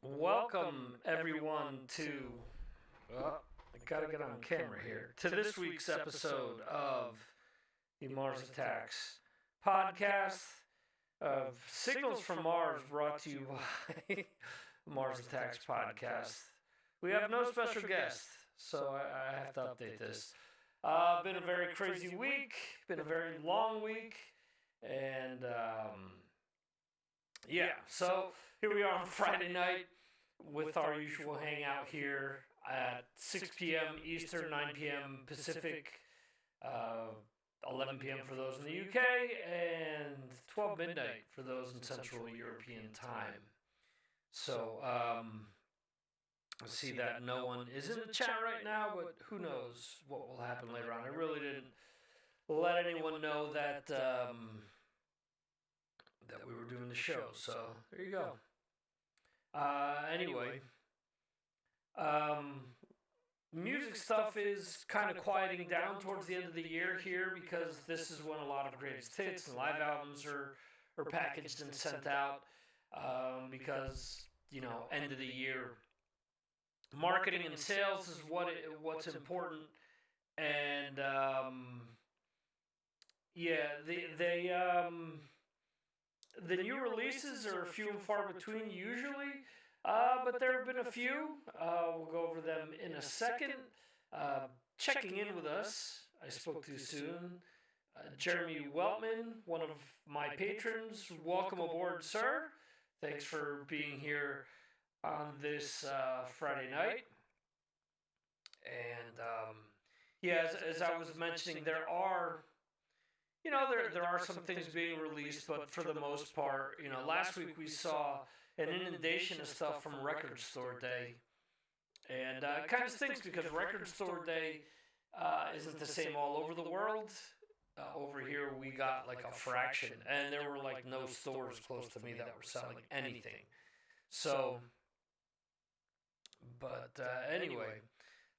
Welcome, everyone, to. Well, I gotta get on camera here. To this week's episode of the Mars Attacks podcast of Signals from Mars, brought to you by Mars Attacks podcast. We have no special guest, so I have to update this. Been a very crazy week, been a very long week, and yeah, so here we are on Friday night with our usual hangout here at 6 p.m. Eastern, 9 p.m. Pacific, 11 p.m. for those in the UK, and 12 midnight for those in Central European time. So, I see that no one is in the chat right now, but who knows what will happen later on. I really didn't let anyone know that that we were doing the show, so there you go. Anyway, music stuff is kind of quieting down towards the end of the year here because this is when a lot of greatest hits and live albums are packaged and sent out. Because end of the year marketing and sales is what's important, and yeah, the new releases are few and far between usually, but there have been a few. We'll go over them in a second. Checking in with us, I spoke too soon. Jeremy Weltman, one of my patrons. Welcome aboard, sir. Thanks for being here on this Friday night. And yeah, as I was mentioning, there are some things being released, but for the most part, last week we saw an inundation of stuff from Record Store Day, and it kind of stinks because Record Store Day isn't the same all over the world. Over here, we got like a fraction, and there were like no stores close to me that were selling anything. So, but anyway,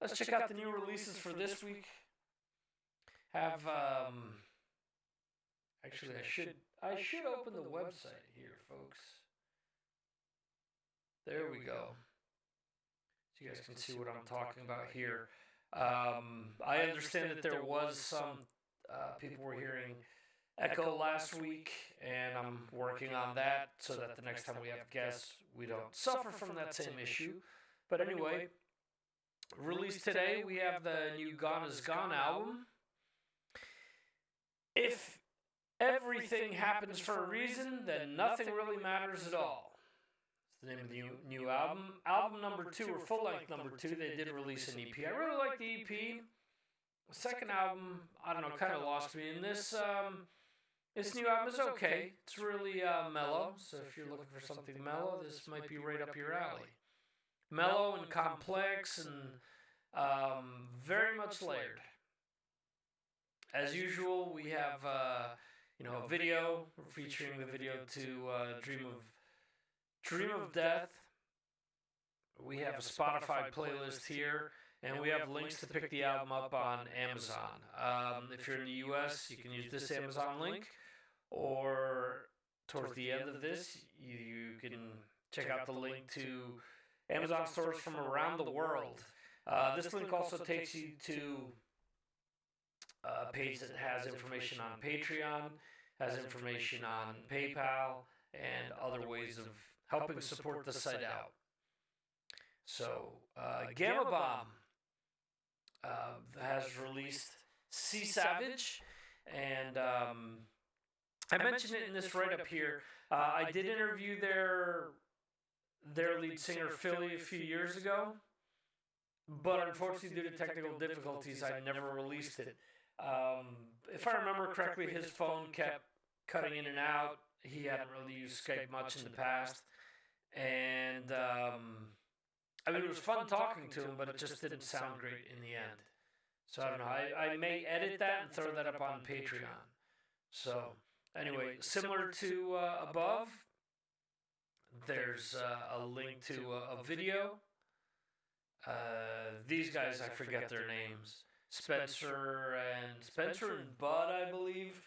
let's check out the new releases for this week. Have actually, I should open the website here, folks. There we go. So you guys can see what I'm talking about here. I understand that there was some people were hearing echo last week, and I'm working on that so that the next time we have guests, we don't suffer from that same issue. But anyway, released today, we have the new Gone Is Gone album. If everything happens for a reason, then nothing really matters at all. It's the name of the new album. Album number 2, or full length number 2, they did release an EP. I really like the EP. The second album, I don't know, kind of lost me. And this new album is okay. It's really mellow. So if you're looking for something mellow, this might be right up your alley. Mellow and complex and very much layered. As usual, we have a video. We're featuring the video to Dream of Death. We have a Spotify playlist here, and we have links to pick the album up on Amazon. If you're in the US, you can use this Amazon link, or towards the end of this, you can check out the link to Amazon stores from around the world. This link also takes you to a page that has information on Patreon, has information on PayPal, and other ways of helping support the site out. So, Gamma Bomb has released Sea Savage, and I mentioned it in this write-up here. I did interview their lead singer, Philly, a few years ago, but unfortunately, due to technical difficulties, I never released it. If I remember correctly, his phone kept cutting in and out. He hadn't really used Skype much in the past, and I mean, it was fun talking to him, but it just didn't sound great in the end. So I don't know. I may edit that and throw that up on Patreon. So anyway, similar to above, there's a link to a video. These guys, I forget their names. Spencer and Bud, I believe.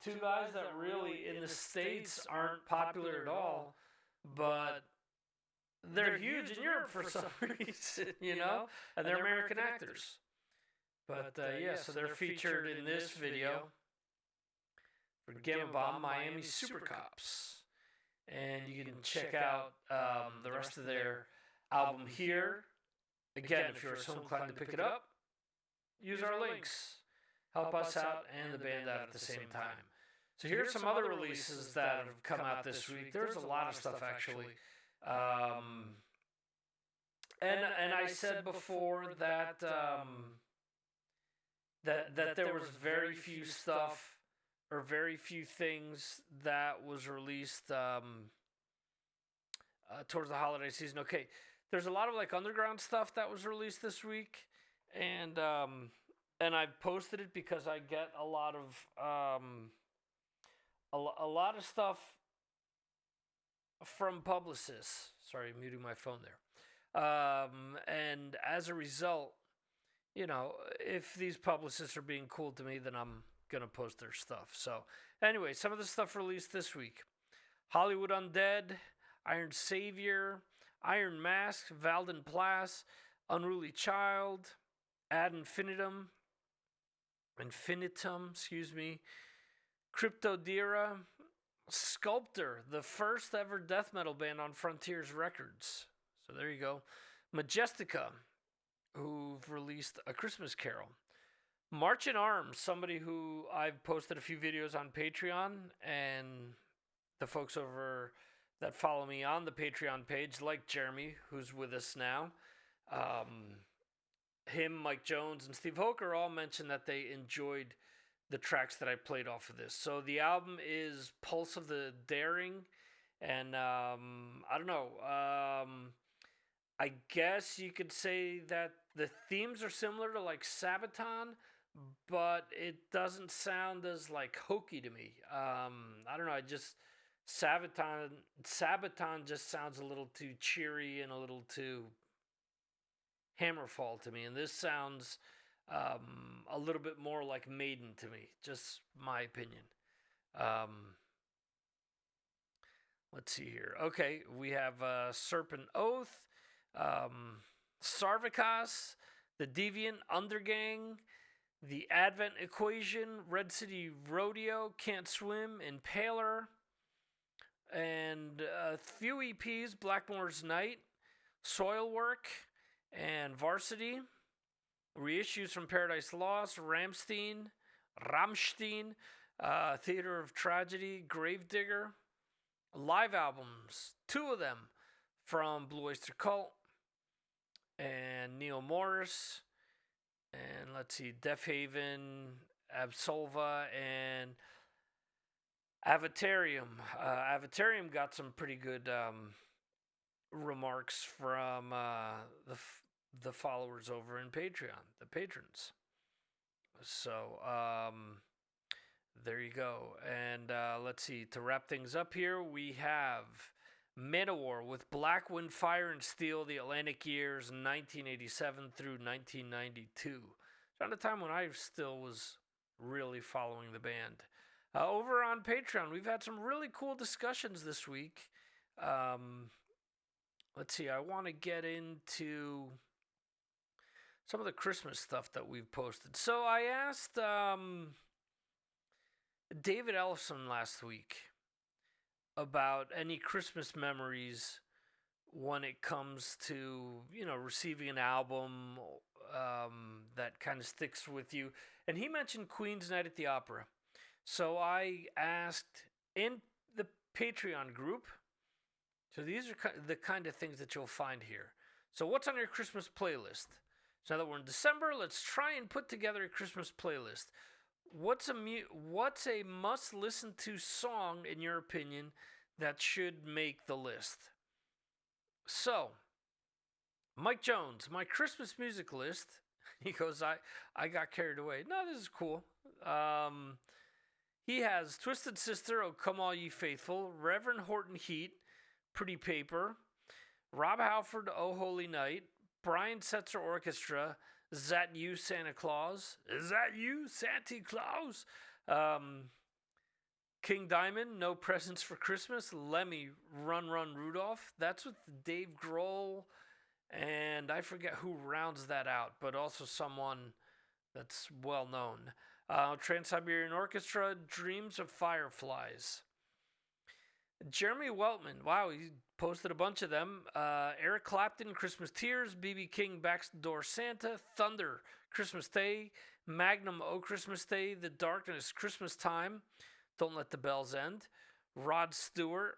Two guys that really in the States aren't popular at all, but they're huge in Europe for some reason, and they're American actors. But so they're featured in this video for Gamma Bomb, Miami Super Cops. And you can check out the rest of their album here. Again, if you're so inclined to pick it up, use our links. Help us out and the band out at the same time. So here's some other releases that have come out this week. There's a lot of stuff, actually. And I said before that that there was very few stuff or very few things that was released towards the holiday season. Okay, there's a lot of like underground stuff that was released this week, and I've posted it because I get a lot of stuff from publicists. Sorry, muting my phone there. And as a result, if these publicists are being cool to me, then I'm going to post their stuff. So anyway, some of the stuff released this week. Hollywood Undead, Iron Savior, Iron Mask, Valden Plas, Unruly Child, Ad Infinitum, Cryptodira, Sculptor, the first ever death metal band on Frontiers Records. So there you go. Majestica, who've released A Christmas Carol. March in Arms, somebody who I've posted a few videos on Patreon, and the folks over that follow me on the Patreon page, like Jeremy, who's with us now, him, Mike Jones, and Steve Hoker all mentioned that they enjoyed the tracks that I played off of this. So the album is Pulse of the Daring, and I don't know. I guess you could say that the themes are similar to like Sabaton, but it doesn't sound as like hokey to me. I don't know. Sabaton just sounds a little too cheery and a little too Hammerfall to me, and this sounds a little bit more like Maiden to me. Just my opinion. Let's see here. Okay, we have Serpent Oath, Sarvikas, The Deviant Undergang, The Advent Equation, Red City Rodeo, Can't Swim, Impaler, and a few EPs, Blackmore's Night, Soilwork, and Varsity. Reissues from Paradise Lost, Rammstein, Theater of Tragedy, Gravedigger. Live albums, 2 of them from Blue Oyster Cult and Neil Morris. And let's see, Deaf Haven, Absolva, and Avatarium. Avatarium got some pretty good remarks from the followers over in Patreon, the patrons. So there you go. And let's see, to wrap things up here, we have Manowar with Black Wind, Fire, and Steel, the Atlantic Years 1987 through 1992. Around the time when I still was really following the band. Over on Patreon, we've had some really cool discussions this week. Let's see, I want to get into some of the Christmas stuff that we've posted. So I asked David Ellison last week about any Christmas memories when it comes to, receiving an album that kind of sticks with you. And he mentioned Queen's Night at the Opera. So I asked in the Patreon group, so these are the kind of things that you'll find here. So what's on your Christmas playlist? So now that we're in December, let's try and put together a Christmas playlist. What's a must-listen to song, in your opinion, that should make the list? So, Mike Jones, my Christmas music list. He goes, I got carried away. No, this is cool. He has Twisted Sister, Oh Come All Ye Faithful, Reverend Horton Heat, Pretty Paper, Rob Halford, Oh Holy Night, Brian Setzer Orchestra, Is That You, Santa Claus? Is That You, Santa Claus? King Diamond, No Presents for Christmas, Lemmy, Run Run Rudolph. That's with Dave Grohl, and I forget who rounds that out, but also someone that's well known. Trans-Siberian Orchestra, Dreams of Fireflies. Jeremy Weltman, wow, he posted a bunch of them. Eric Clapton, Christmas Tears, B.B. King, Backdoor Santa, Thunder, Christmas Day, Magnum, Oh Christmas Day, The Darkness, Christmas Time, Don't Let the Bells End, Rod Stewart,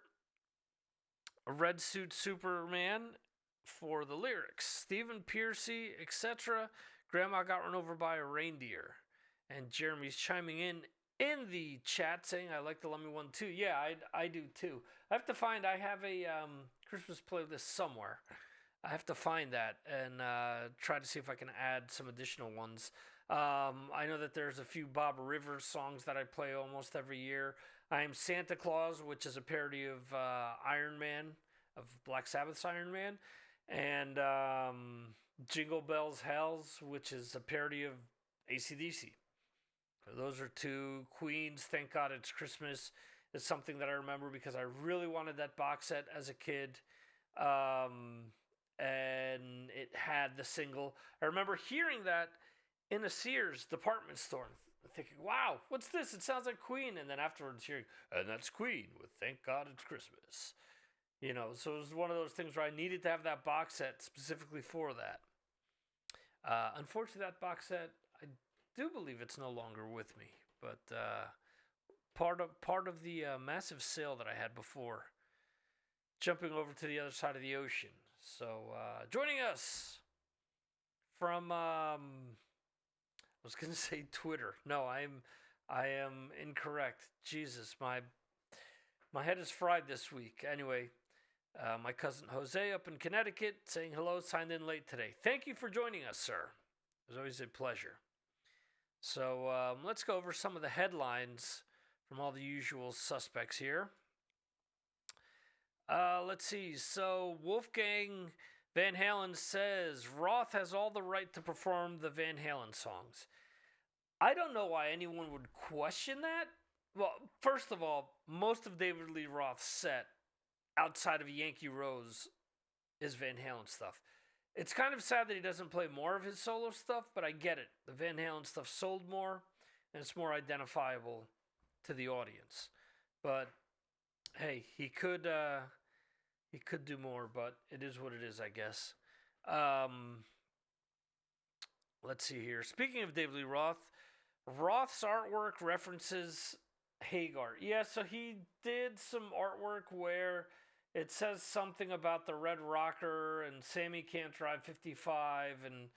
Red Suit Superman for the lyrics, Stephen Piercy, etc. Grandma Got Run Over by a Reindeer. And Jeremy's chiming in the chat saying, I like the Lemmy one too. Yeah, I do too. I have a Christmas playlist somewhere. I have to find that and try to see if I can add some additional ones. I know that there's a few Bob Rivers songs that I play almost every year. I Am Santa Claus, which is a parody of Iron Man, of Black Sabbath's Iron Man. And Jingle Bells Hells, which is a parody of AC/DC. Those are 2. Queen's Thank God It's Christmas is something that I remember because I really wanted that box set as a kid. And it had the single. I remember hearing that in a Sears department store, thinking, wow, what's this? It sounds like Queen. And then afterwards hearing, and that's Queen with Thank God It's Christmas. So it was one of those things where I needed to have that box set specifically for that. Unfortunately, that box set, I do believe it's no longer with me, but part of the massive sale that I had before, jumping over to the other side of the ocean. So joining us from I was gonna say Twitter. No, I am incorrect. Jesus, my head is fried this week. Anyway, my cousin Jose up in Connecticut saying hello, signed in late today. Thank you for joining us, sir. It was always a pleasure. So let's go over some of the headlines from all the usual suspects here. Let's see. So Wolfgang Van Halen says Roth has all the right to perform the Van Halen songs. I don't know why anyone would question that. Well, first of all, most of David Lee Roth's set outside of Yankee Rose is Van Halen stuff. It's kind of sad that he doesn't play more of his solo stuff, but I get it. The Van Halen stuff sold more, and it's more identifiable to the audience. But hey, he could do more, but it is what it is, I guess. Um, let's see here. Speaking of David Lee Roth, Roth's artwork references Hagar. Yeah, so he did some artwork where it says something about the Red Rocker and Sammy can't drive 55 and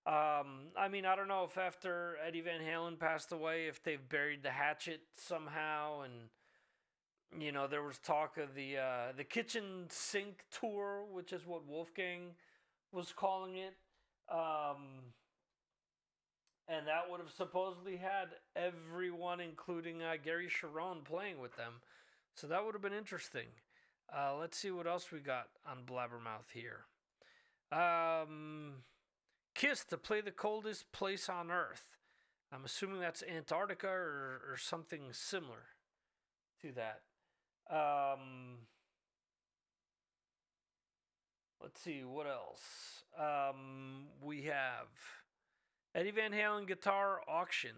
I mean, I don't know if after Eddie Van Halen passed away, if they've buried the hatchet somehow, and there was talk of the kitchen sink tour, which is what Wolfgang was calling it. And that would have supposedly had everyone, including Gary Sharon, playing with them. So that would have been interesting. Let's see what else we got on Blabbermouth here. Kiss to play the coldest place on Earth. I'm assuming that's Antarctica or something similar to that. Let's see, what else? We have Eddie Van Halen guitar auctioned.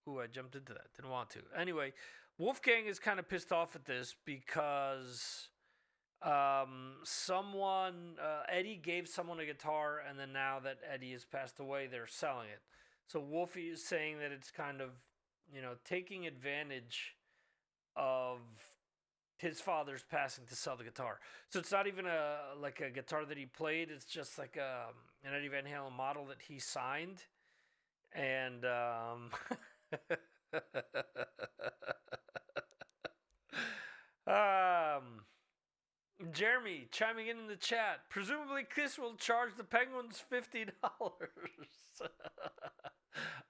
Ooh, I jumped into that. Didn't want to. Anyway, Wolfgang is kind of pissed off at this because Eddie gave someone a guitar, and then now that Eddie has passed away, they're selling it. So Wolfie is saying that it's kind of, taking advantage of his father's passing to sell the guitar. So it's not even a guitar that he played. It's just like an Eddie Van Halen model that he signed. And Jeremy chiming in the chat. Presumably, Kiss will charge the Penguins $50.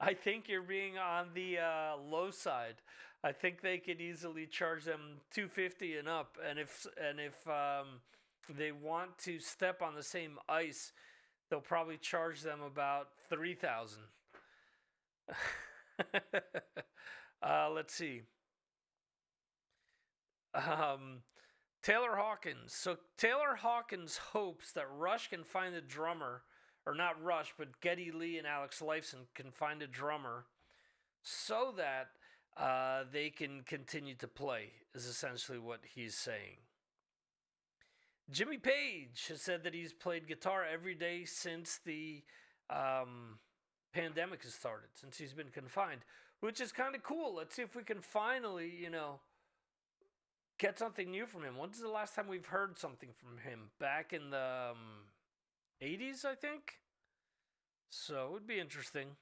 I think you're being on the low side. I think they could easily charge them $250 and up, and if they want to step on the same ice, they'll probably charge them about $3,000. Let's see. Taylor Hawkins. So Taylor Hawkins hopes that Rush can find a drummer, or not Rush, but Geddy Lee and Alex Lifeson can find a drummer so that they can continue to play, is essentially what he's saying. Jimmy Page has said that he's played guitar every day since the pandemic has started, since he's been confined, which is kind of cool. Let's see if we can finally, get something new from him. When's the last time we've heard something from him? Back in the 80s, I think? So it would be interesting.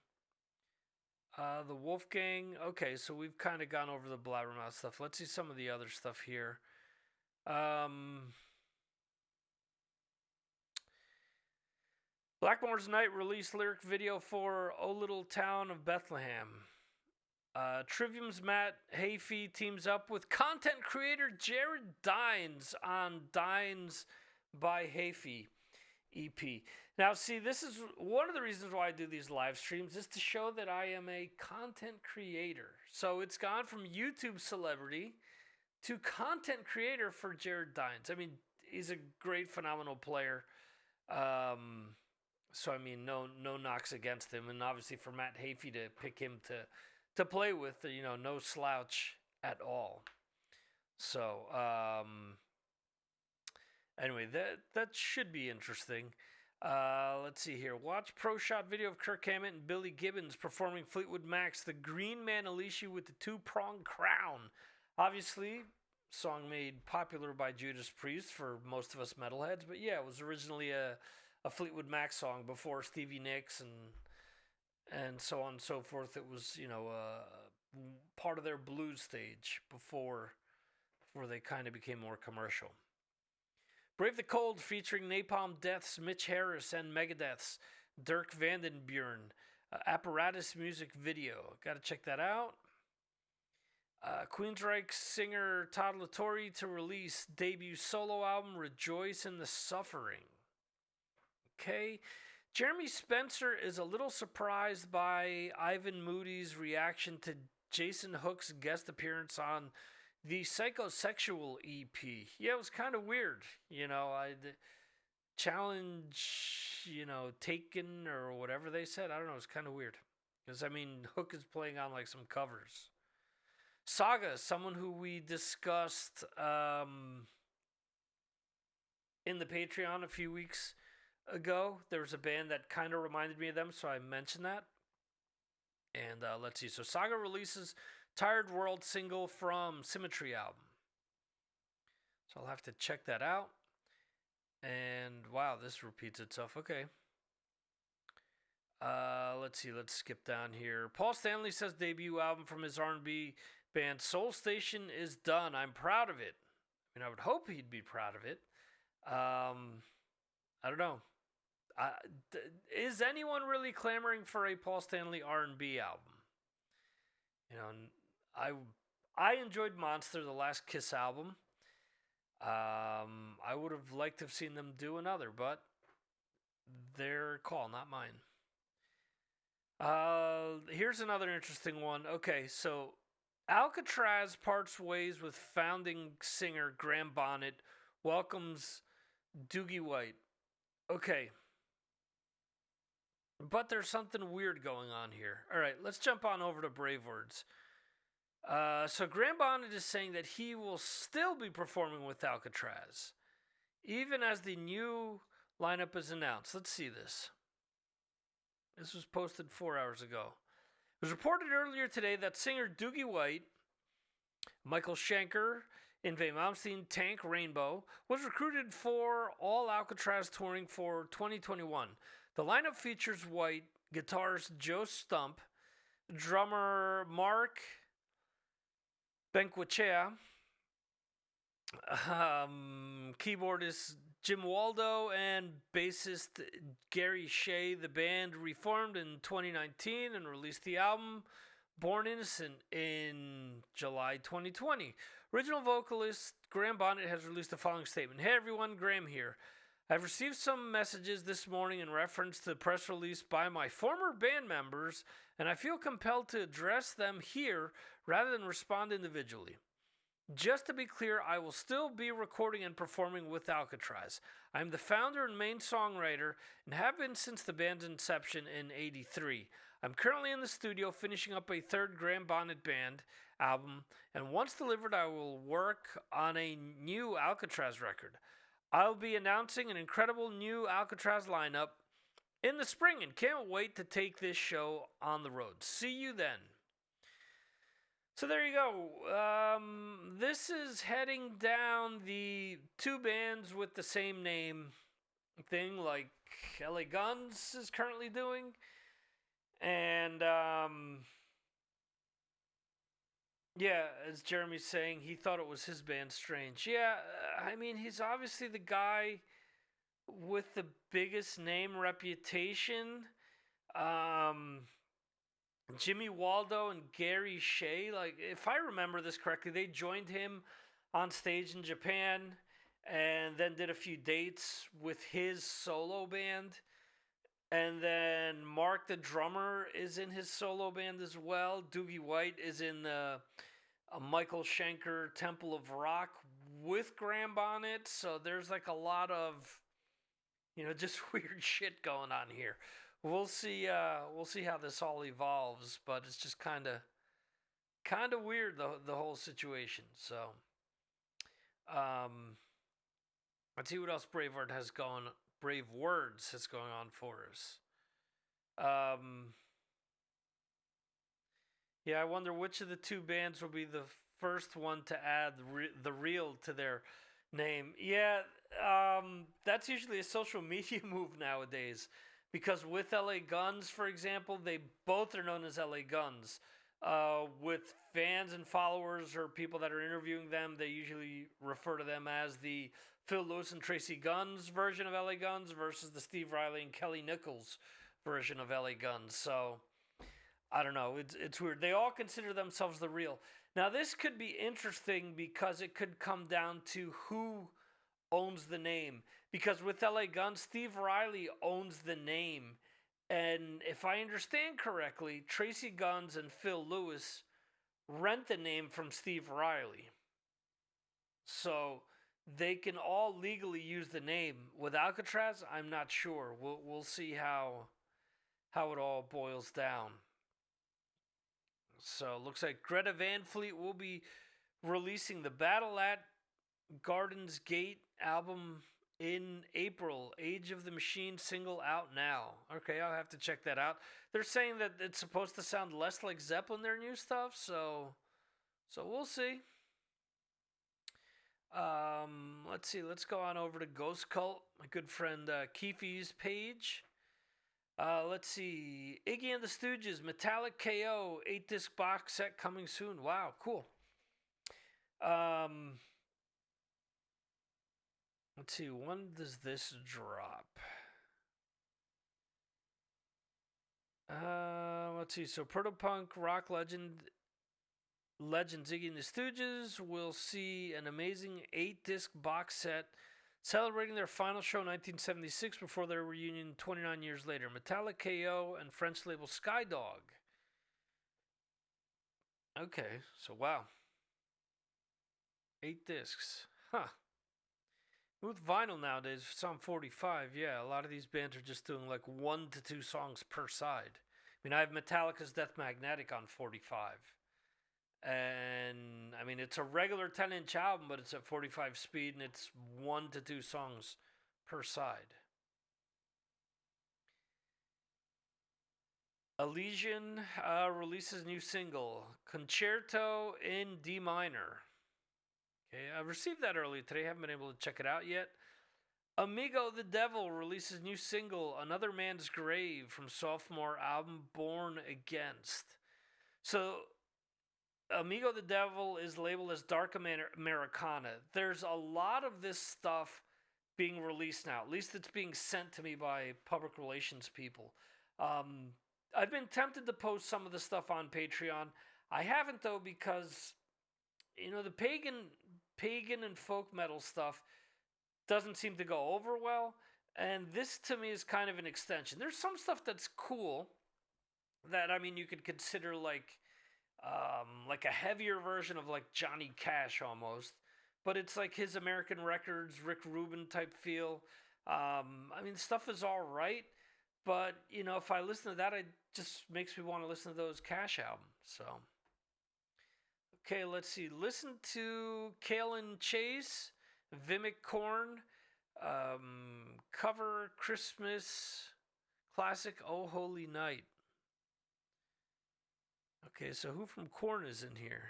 The Wolfgang. Okay, so we've kind of gone over the Blabbermouth stuff. Let's see some of the other stuff here. Blackmore's Night released lyric video for O Little Town of Bethlehem. Trivium's Matt Heafy teams up with content creator Jared Dines on Dines by Heafy EP. Now, see, this is one of the reasons why I do these live streams, is to show that I am a content creator. So it's gone from YouTube celebrity to content creator for Jared Dines. I mean, he's a great, phenomenal player. So, I mean, no knocks against him. And obviously for Matt Heafy to pick him to play with, no slouch at all. So, anyway, that should be interesting. Let's see here. Watch pro shot video of Kirk Hammett and Billy Gibbons performing Fleetwood Mac's The Green Man Alicia with the Two-Pronged Crown. Obviously, song made popular by Judas Priest for most of us metalheads, but yeah, it was originally a Fleetwood Mac song before Stevie Nicks and so on and so forth. It was, part of their blues stage before they kind of became more commercial. Brave the Cold featuring Napalm Death's Mitch Harris and Megadeth's Dirk Van den Buren. Apparatus music video. Got to check that out. Queensryche singer Todd La Torre to release debut solo album Rejoice in the Suffering. Okay. Jeremy Spencer is a little surprised by Ivan Moody's reaction to Jason Hook's guest appearance on the Psychosexual EP. Yeah, it was kind of weird. challenge, taken or whatever they said. I don't know. It's kind of weird. Because, I mean, Hook is playing on like some covers. Saga, someone who we discussed in the Patreon a few weeks ago. There was a band that kind of reminded me of them, so I mentioned that. And let's see. So Saga releases Tired World single from Symmetry album. So I'll have to check that out. And wow, this repeats itself. Okay. Let's see. Let's skip down here. Paul Stanley says debut album from his R&B band Soul Station is done. I'm proud of it. I mean, I would hope he'd be proud of it. I don't know. Is anyone really clamoring for a Paul Stanley R&B album? I enjoyed Monster, the last Kiss album. I would have liked to have seen them do another, but their call, not mine. Here's another interesting one. Okay, so Alcatraz parts ways with founding singer Graham Bonnet, welcomes Doogie White. Okay. But there's something weird going on here. All right, let's jump on over to Brave Words. So Graham Bonnet is saying that he will still be performing with Alcatraz, even as the new lineup is announced. Let's see this. This was posted 4 hours ago. It was reported earlier today that singer Doogie White, Michael Schenker, Yngwie Malmsteen, Tank, Rainbow, was recruited for all Alcatraz touring for 2021. The lineup features White, guitarist Joe Stump, drummer Mark Benquechea, keyboardist Jim Waldo, and bassist Gary Shea. The band reformed in 2019 and released the album Born Innocent in July 2020. Original vocalist Graham Bonnet has released the following statement. Hey everyone, Graham here. I've received some messages this morning in reference to the press release by my former band members, and I feel compelled to address them here rather than respond individually. Just to be clear, I will still be recording and performing with Alcatraz. I'm the founder and main songwriter and have been since the band's inception in '83. I'm currently in the studio finishing up a third Graham Bonnet Band album, and once delivered, I will work on a new Alcatraz record. I'll be announcing an incredible new Alcatraz lineup in the spring and can't wait to take this show on the road. See you then. So there you go. This is heading down the two bands with the same name thing like LA Guns is currently doing. And yeah, as Jeremy's saying, he thought it was his band, Strange. Yeah, I mean, he's obviously the guy with the biggest name reputation. Jimmy Waldo and Gary Shea, like, if I remember this correctly, they joined him on stage in Japan and then did a few dates with his solo band. And then Mark, the drummer, is in his solo band as well. Doogie White is in Michael Schenker Temple of Rock with Graham Bonnet. So there's like a lot of, just weird shit going on here. We'll see how this all evolves, but it's just kind of weird, the whole situation. So let's see what else Brave Words has going on for us. Yeah, I wonder which of the two bands will be the first one to add the real to their name. Yeah, that's usually a social media move nowadays. Because with LA Guns, for example, they both are known as LA Guns. With fans and followers or people that are interviewing them, they usually refer to them as the Phil Lewis and Tracy Guns version of LA Guns versus the Steve Riley and Kelly Nichols version of LA Guns. So, I don't know. It's weird. They all consider themselves the real. Now, this could be interesting because it could come down to who owns the name. Because with LA Guns, Steve Riley owns the name. And if I understand correctly, Tracy Guns and Phil Lewis rent the name from Steve Riley. So they can all legally use the name. With Alcatraz, I'm not sure. We'll see how it all boils down. So looks like Greta Van Fleet will be releasing the Battle at Gardens Gate album in April. Age of the Machine single out now. Okay, I'll have to check that out. They're saying that it's supposed to sound less like Zeppelin, their new stuff, so we'll see. Let's see. Let's go on over to Ghost Cult, my good friend Keefe's page. Let's see. Iggy and the Stooges, Metallic KO, 8-disc box set coming soon. Wow, cool. Let's see. When does this drop? Let's see. So, Protopunk rock legends Iggy and the Stooges will see an amazing 8-disc box set celebrating their final show in 1976 before their reunion 29 years later. Metallic KO and French label Skydog. Okay, so wow. 8 discs. Huh. With vinyl nowadays, it's on 45. Yeah, a lot of these bands are just doing like 1 to 2 songs per side. I mean, I have Metallica's Death Magnetic on 45. And I mean, it's a regular 10-inch album, but it's at 45 speed and it's 1 to 2 songs per side. Elysian releases new single, Concerto in D minor. Okay, I received that earlier today. Haven't been able to check it out yet. Amigo the Devil releases new single, Another Man's Grave, from sophomore album Born Against. So, Amigo the Devil is labeled as Dark Americana. There's a lot of this stuff being released now. At least it's being sent to me by public relations people. I've been tempted to post some of the stuff on Patreon. I haven't, though, because the pagan and folk metal stuff doesn't seem to go over well, and this to me is kind of an extension. There's some stuff that's cool that, I mean, you could consider like a heavier version of like Johnny Cash almost, but it's like his American Records, Rick Rubin type feel. I mean, stuff is all right, but if I listen to that, it just makes me want to listen to those Cash albums. So, okay, let's see. Listen to Kalen Chase, Vimic Korn, cover Christmas classic Oh Holy Night. Okay, so who from Korn is in here?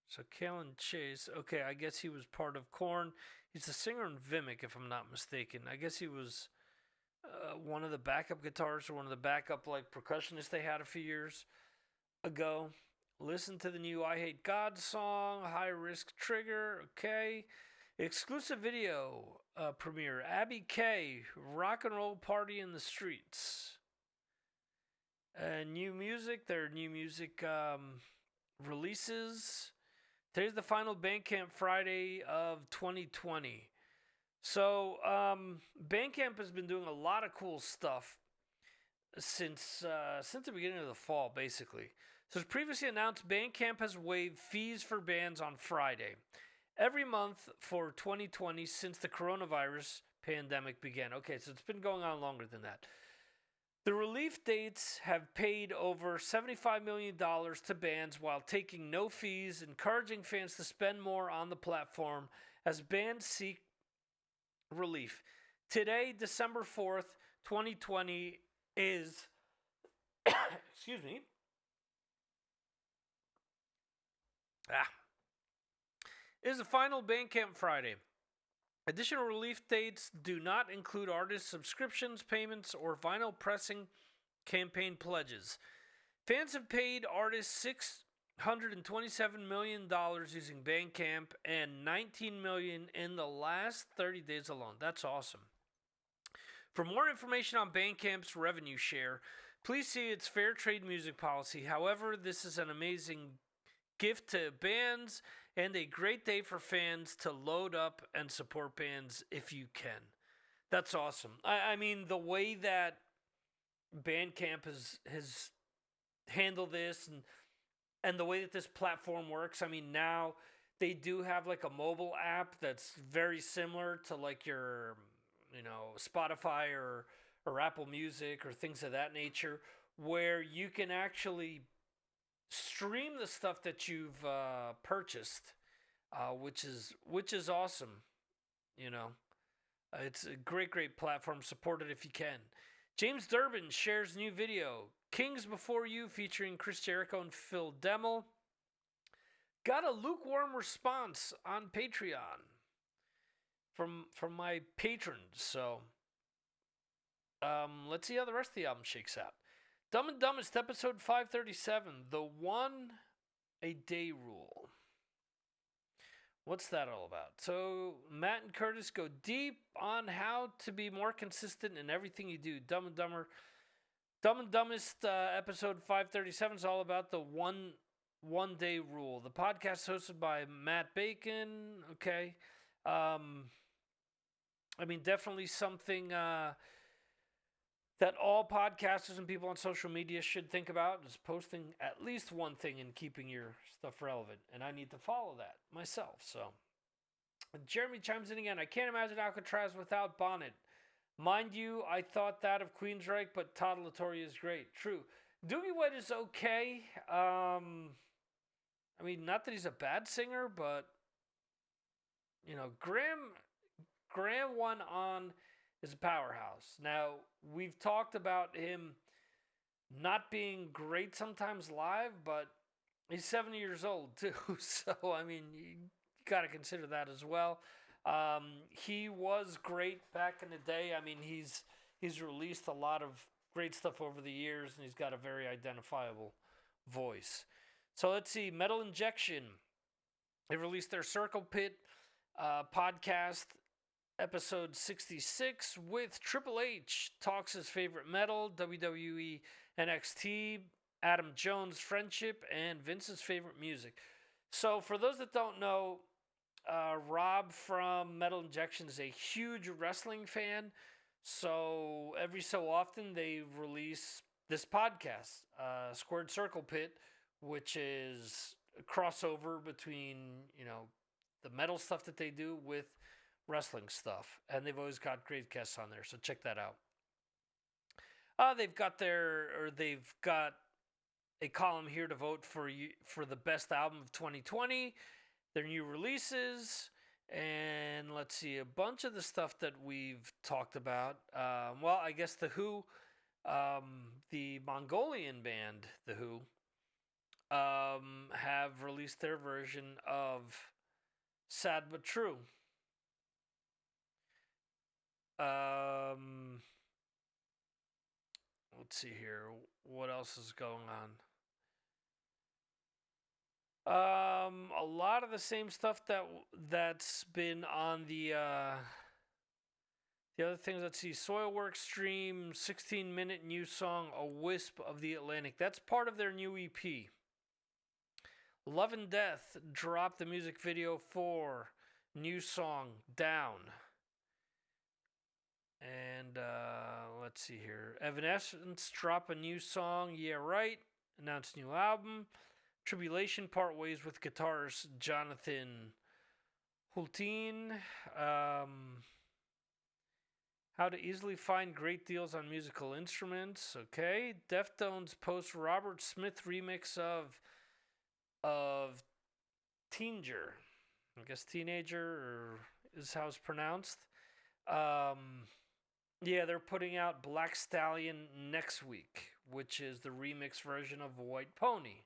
So Kalen Chase. Okay, I guess he was part of Korn. He's the singer in Vimic, if I'm not mistaken. I guess he was one of the backup guitarists or one of the backup percussionists they had a few years ago. Listen to the new I Hate God song, High Risk Trigger. Okay. Exclusive video premiere, Abby K, Rock and Roll Party in the Streets. New music, their new music releases. Today's the final Bandcamp Friday of 2020. So, Bandcamp has been doing a lot of cool stuff since the beginning of the fall, basically. So, as previously announced, Bandcamp has waived fees for bands on Friday every month for 2020 since the coronavirus pandemic began. Okay, so it's been going on longer than that. The relief dates have paid over $75 million to bands while taking no fees, encouraging fans to spend more on the platform as bands seek relief. Today, December 4th, 2020, is excuse me. Is the final Bandcamp Friday. Additional relief dates do not include artist subscriptions, payments, or vinyl pressing campaign pledges. Fans have paid artists $627 million using Bandcamp and $19 million in the last 30 days alone. That's awesome. For more information on Bandcamp's revenue share, please see its fair trade music policy. However, this is an amazing gift to bands and a great day for fans to load up and support bands if you can. That's awesome. I mean, the way that Bandcamp has handled this and the way that this platform works, I mean, now they do have like a mobile app that's very similar to like your, Spotify or Apple Music or things of that nature, where you can actually stream the stuff that you've purchased, which is awesome. You know, it's a great platform. Support it if you can. James Durbin shares new video. Kings Before You featuring Chris Jericho and Phil Demmel. Got a lukewarm response on Patreon from my patrons. So let's see how the rest of the album shakes out. Dumb and Dumbest episode 537, the 1 a day rule. What's that all about? So Matt and Curtis go deep on how to be more consistent in everything you do. Dumb and Dumbest episode 537 is all about the one day rule. The podcast hosted by Matt Bacon. Okay. Definitely something that all podcasters and people on social media should think about is posting at least one thing and keeping your stuff relevant. And I need to follow that myself. So Jeremy chimes in again. I can't imagine Alcatraz without Bonnet. Mind you, I thought that of Queensryche, but Todd LaTorre is great. True. Doogie White is okay. Not that he's a bad singer, but Graham One On is a powerhouse. Now, we've talked about him not being great sometimes live, but he's 70 years old too. So, you got to consider that as well. He was great back in the day. He's released a lot of great stuff over the years, and he's got a very identifiable voice. So let's see. Metal Injection. They released their Circle Pit podcast, episode 66, with Triple H talks his favorite metal, WWE, NXT, Adam Jones' friendship, and Vince's favorite music. So for those that don't know, Rob from Metal Injection is a huge wrestling fan. So every so often they release this podcast, Squared Circle Pit, which is a crossover between, the metal stuff that they do with wrestling stuff. And they've always got great guests on there. So check that out. They've got a column here to vote for the best album of 2020, their new releases, and let's see, a bunch of the stuff that we've talked about. I guess The Who, the Mongolian band, The Who, have released their version of Sad But True. Let's see here. What else is going on? A lot of the same stuff that's been on the other things. Let's see. Soilworks stream 16-minute new song, A Wisp of the Atlantic. That's part of their new EP. Love and Death dropped the music video for new song, Down. And let's see here. Evanescence drop a new song, Yeah Right. Announced new album. Tribulation part ways with guitarist Jonathan Hultin. How to easily find great deals on musical instruments. Okay. Deftones post Robert Smith remix of Teenager. I guess Teenager or is how it's pronounced. Yeah, they're putting out Black Stallion next week, which is the remix version of White Pony.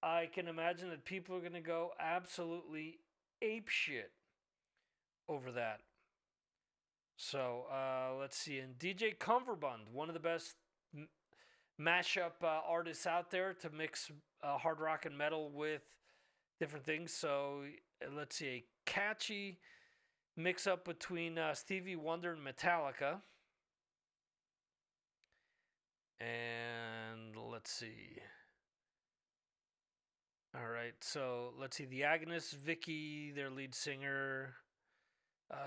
I can imagine that people are going to go absolutely apeshit over that. So, let's see. And DJ Cumberbund, one of the best mashup artists out there to mix hard rock and metal with different things. So, let's see. A catchy mix up between Stevie Wonder and Metallica. And let's see. All right, so let's see. The Agonists, Vicky, their lead singer.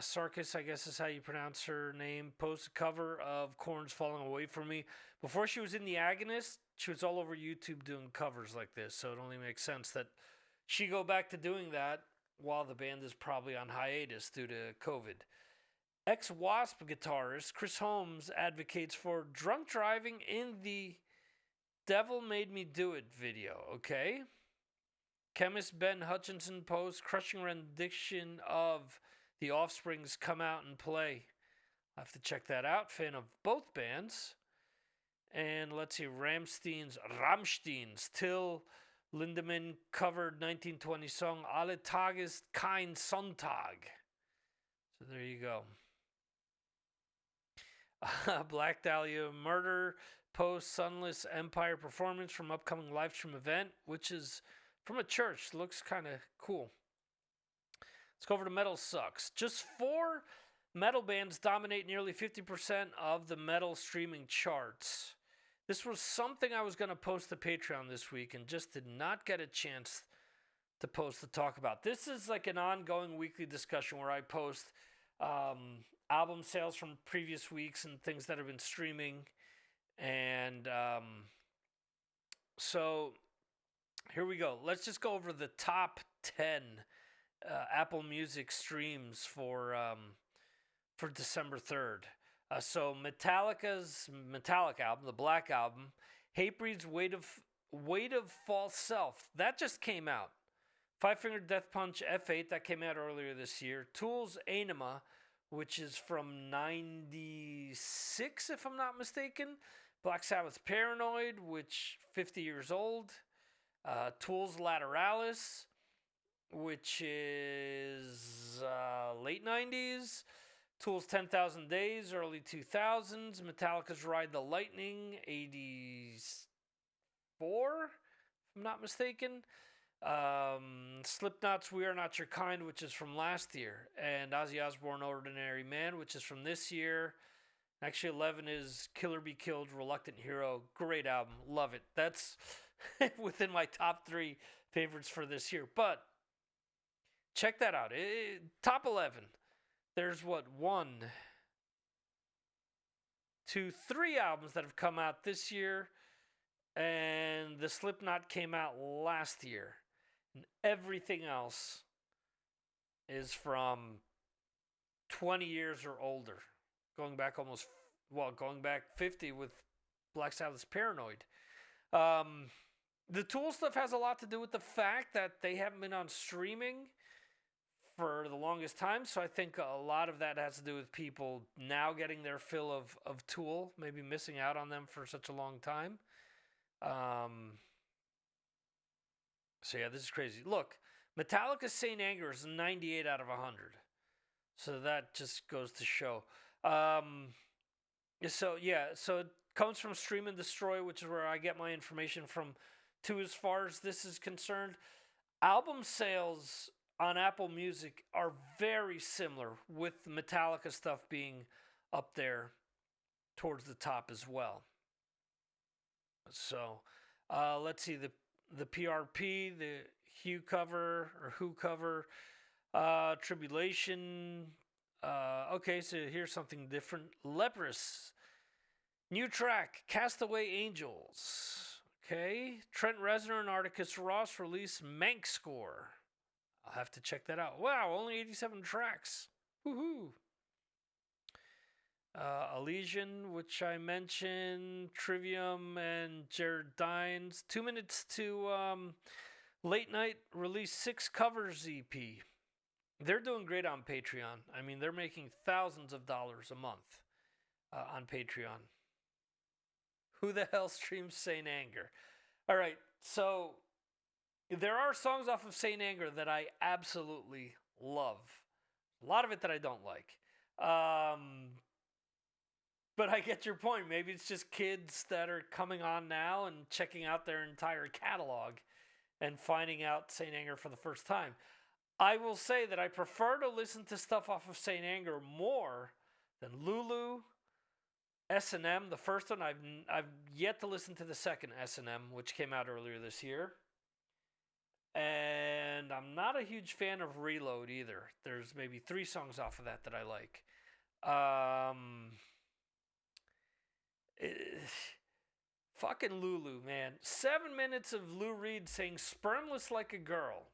Sarkis, I guess is how you pronounce her name, posted a cover of Korn's Falling Away From Me. Before she was in The Agonists, she was all over YouTube doing covers like this, so it only makes sense that she go back to doing that while the band is probably on hiatus due to COVID. Ex-Wasp guitarist Chris Holmes advocates for drunk driving in the Devil Made Me Do It video, okay? Chemist Ben Hutchinson posts crushing rendition of The Offspring's Come Out and Play. I'll have to check that out. Fan of both bands. And let's see, Rammstein's Till Lindemann covered 1920 song Alle Tages kein Sonntag. So there you go. Black Dahlia Murder post Sunless Empire performance from upcoming live stream event, which is from a church. Looks kind of cool. Let's go over to Metal Sucks. Just 4 metal bands dominate nearly 50% of the metal streaming charts. This was something I was going to post to Patreon this week and just did not get a chance to post to talk about. This is like an ongoing weekly discussion where I post album sales from previous weeks and things that have been streaming. And so here we go. Let's just go over the top 10 Apple Music streams for December 3rd. So Metallica's Metallic album, the Black Album, Hatebreed's Weight of False Self, that just came out. Five Finger Death Punch F8, that came out earlier this year. Tool's Anima, which is from 96, if I'm not mistaken. Black Sabbath Paranoid, which 50 years old. Tool's Lateralis, which is late 90s. Tool's 10,000 Days, early 2000s. Metallica's Ride the Lightning, 84, if I'm not mistaken. Slipknot's We Are Not Your Kind, which is from last year. And Ozzy Osbourne Ordinary Man, which is from this year. Actually, 11 is Killer Be Killed, Reluctant Hero. Great album. Love it. That's within my top 3 favorites for this year. But check that out. Top 11. There's 1, 2, 3 albums that have come out this year, and the Slipknot came out last year, and everything else is from 20 years or older, going back 50 with Black Sabbath's Paranoid. The Tool stuff has a lot to do with the fact that they haven't been on streaming for the longest time, so I think a lot of that has to do with people now getting their fill of Tool, maybe missing out on them for such a long time. So yeah, this is crazy. Look, Metallica's Saint Anger is 98 out of 100, so that just goes to show. So it comes from Stream and Destroy, which is where I get my information from, too, as far as this is concerned. Album sales on Apple Music are very similar, with Metallica stuff being up there towards the top as well. So let's see, the PRP, the Who cover, Tribulation. Okay, so here's something different. Leprous, new track, Castaway Angels. Okay, Trent Reznor and Atticus Ross release Manx Score. I'll have to check that out. Wow, only 87 tracks. Woohoo! Elysian, which I mentioned, Trivium and Jared Dines. 2 minutes to Late Night release 6 covers EP. They're doing great on Patreon. I mean, they're making thousands of dollars a month on Patreon. Who the hell streams Saint Anger? All right, so there are songs off of Saint Anger that I absolutely love. A lot of it that I don't like. But I get your point. Maybe it's just kids that are coming on now and checking out their entire catalog and finding out Saint Anger for the first time. I will say that I prefer to listen to stuff off of Saint Anger more than Lulu, S&M, the first one. I've yet to listen to the second S&M, which came out earlier this year. And I'm not a huge fan of Reload either. There's maybe 3 songs off of that I like. Fucking Lulu, man. 7 minutes of Lou Reed saying spermless like a girl.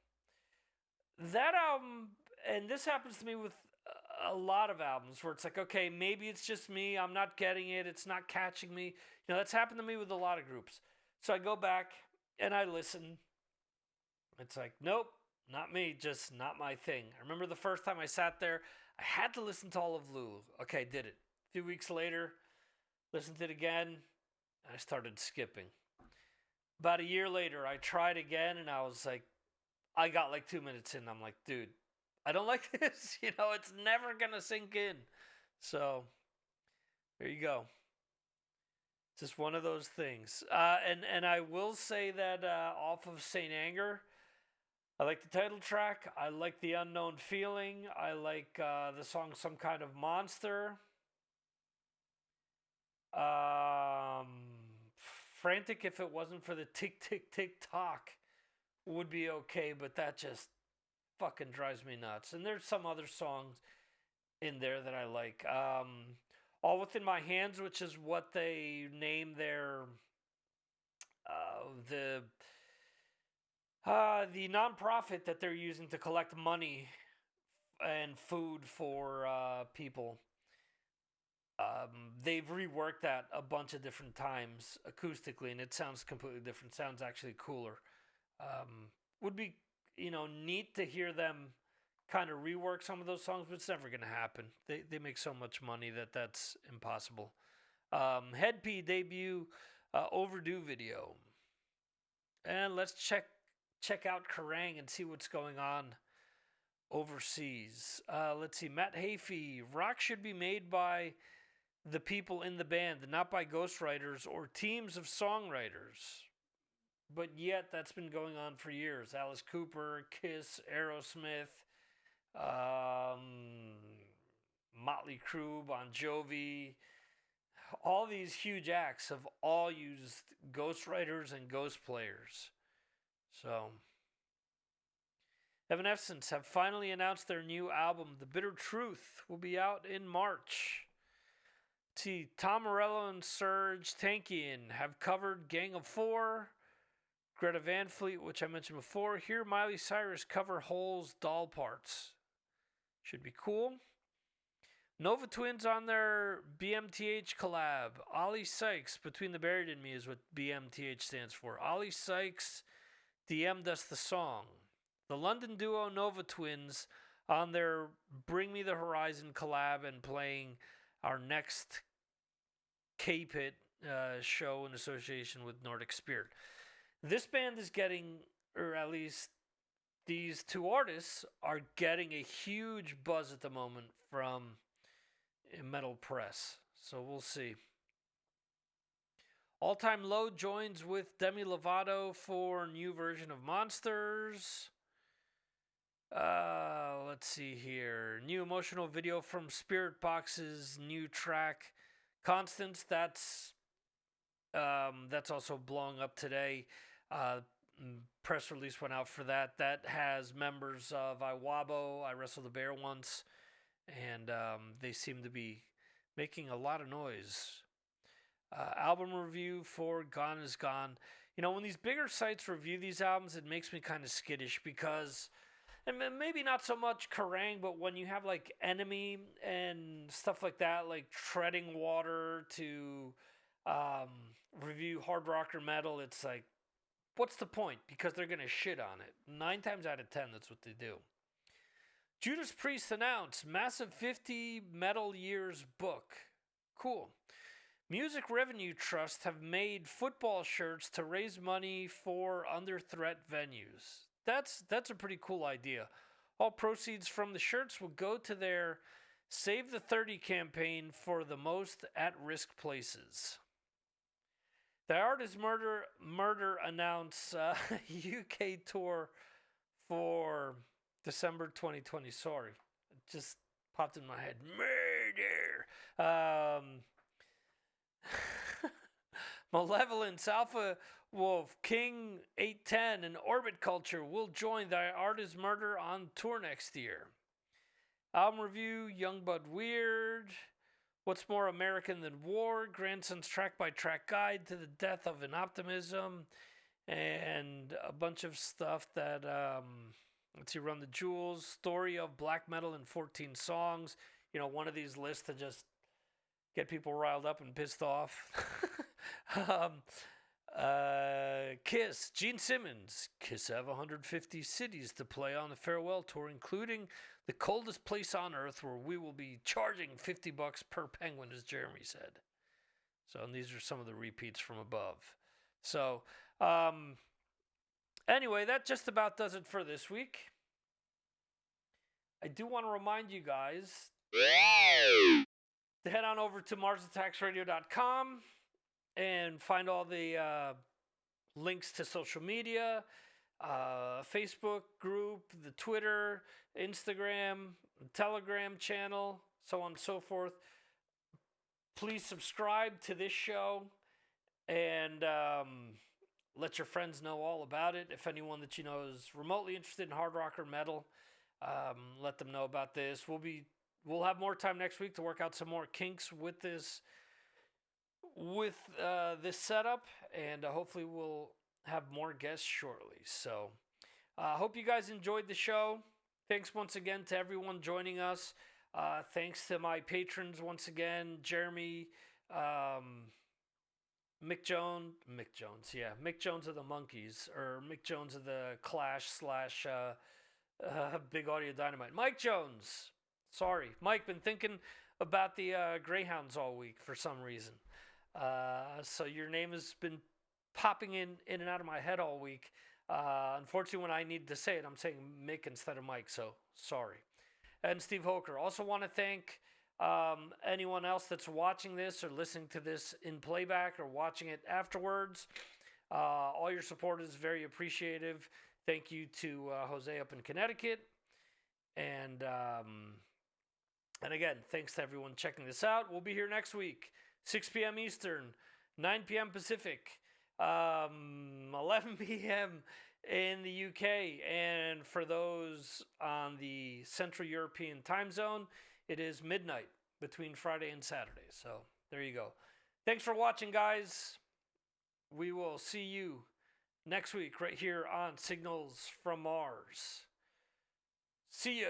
that album, and this happens to me with a lot of albums where it's like, okay, maybe it's just me. I'm not getting it. It's not catching me. That's happened to me with a lot of groups. So I go back and I listen. It's like, nope, not me. Just not my thing. I remember the first time I sat there, I had to listen to all of Lulu. Okay, did it. A few weeks later, listened to it again. I started skipping. About a year later, I tried again, and I was like, I got like 2 minutes in. I'm like, dude, I don't like this. It's never gonna sink in. So there you go. Just one of those things. And I will say that off of Saint Anger, I like the title track. I like the Unknown Feeling. I like the song Some Kind of Monster. Um, Frantic, if it wasn't for the tick tick tick tock, would be okay, but that just fucking drives me nuts. And there's some other songs in there that I like. All Within My Hands, which is what they name their the nonprofit that they're using to collect money and food for people. They've reworked that a bunch of different times acoustically, and it sounds completely different. Sounds actually cooler. Would be neat to hear them kind of rework some of those songs, but it's never going to happen. They make so much money that's impossible. Hed PE debut Overdue video, and let's check out Kerrang and see what's going on overseas. Let's see, Matt Hafey. Rock should be made by the people in the band, not by ghostwriters or teams of songwriters. But yet, that's been going on for years. Alice Cooper, Kiss, Aerosmith, Motley Crue, Bon Jovi. All these huge acts have all used ghostwriters and ghost players. So, Evanescence have finally announced their new album, The Bitter Truth, will be out in March. See, Tom Morello and Serj Tankian have covered Gang of Four, Greta Van Fleet, which I mentioned before. Hear Miley Cyrus cover Hole's Doll Parts. Should be cool. Nova Twins on their BMTH collab. Ollie Sykes, Between the Buried and Me is what BMTH stands for. Ollie Sykes DM'd us the song. The London duo Nova Twins on their Bring Me the Horizon collab and playing our next K-Pit show in association with Nordic Spirit. This band is getting, or at least these two artists are getting a huge buzz at the moment from metal press. So we'll see. All Time Low joins with Demi Lovato for new version of Monsters. Let's see here. New emotional video from Spiritbox's new track, Constance. That's also blowing up today. Press release went out for that. That has members of Iwabo. I Wrestled the Bear once, and they seem to be making a lot of noise. Album review for Gone is Gone. When these bigger sites review these albums, it makes me kind of skittish because, and maybe not so much Kerrang, but when you have like Enemy and stuff like that, like Treading Water to review hard rock or metal, it's like, what's the point? Because they're going to shit on it. 9 times out of 10, that's what they do. Judas Priest announced massive 50 metal years book. Cool. Music Revenue Trust have made football shirts to raise money for under threat venues. That's a pretty cool idea. All proceeds from the shirts will go to their Save the 30 campaign for the most at-risk places. The Artist Murder announced UK tour for December 2020. Sorry, it just popped in my head. Murder. Malevolence, Alpha Wolf, King 810, and Orbit Culture will join the Artist Murder on tour next year. Album review, Young Bud Weird. What's More American Than War? Grandson's track-by-track guide to the death of an optimism. And a bunch of stuff that Let's see, Run the Jewels, Story of Black Metal in 14 Songs. One of these lists to just get people riled up and pissed off. Kiss, Gene Simmons. Kiss have 150 cities to play on the farewell tour, including the coldest place on earth where we will be charging $50 per penguin, as Jeremy said. So, and these are some of the repeats from above. So, anyway, that just about does it for this week. I do want to remind you guys to head on over to MarsAttacksRadio.com and find all the links to social media, Facebook group, the Twitter, Instagram, Telegram channel, so on and so forth. Please subscribe to this show and let your friends know all about it. If anyone that you know is remotely interested in hard rock or metal, let them know about this. We'll have more time next week to work out some more kinks with this setup, and hopefully we'll have more guests shortly. So hope you guys enjoyed the show. Thanks once again to everyone joining us. Thanks to my patrons once again, Jeremy, Mick Jones of the Monkees, or Mick Jones of the Clash / Big Audio Dynamite. Mike Jones. Sorry, Mike, been thinking about the Greyhounds all week for some reason. So your name has been popping in and out of my head all week. Unfortunately, when I need to say it, I'm saying Mick instead of Mike, so sorry. And Steve Hoker. Also want to thank anyone else that's watching this or listening to this in playback or watching it afterwards. All your support is very appreciative. Thank you to Jose up in Connecticut. And again, thanks to everyone checking this out. We'll be here next week, 6 p.m. Eastern, 9 p.m. Pacific, 11 p.m. in the UK. And for those on the Central European time zone, it is midnight between Friday and Saturday. So there you go. Thanks for watching, guys. We will see you next week right here on Signals from Mars. See ya.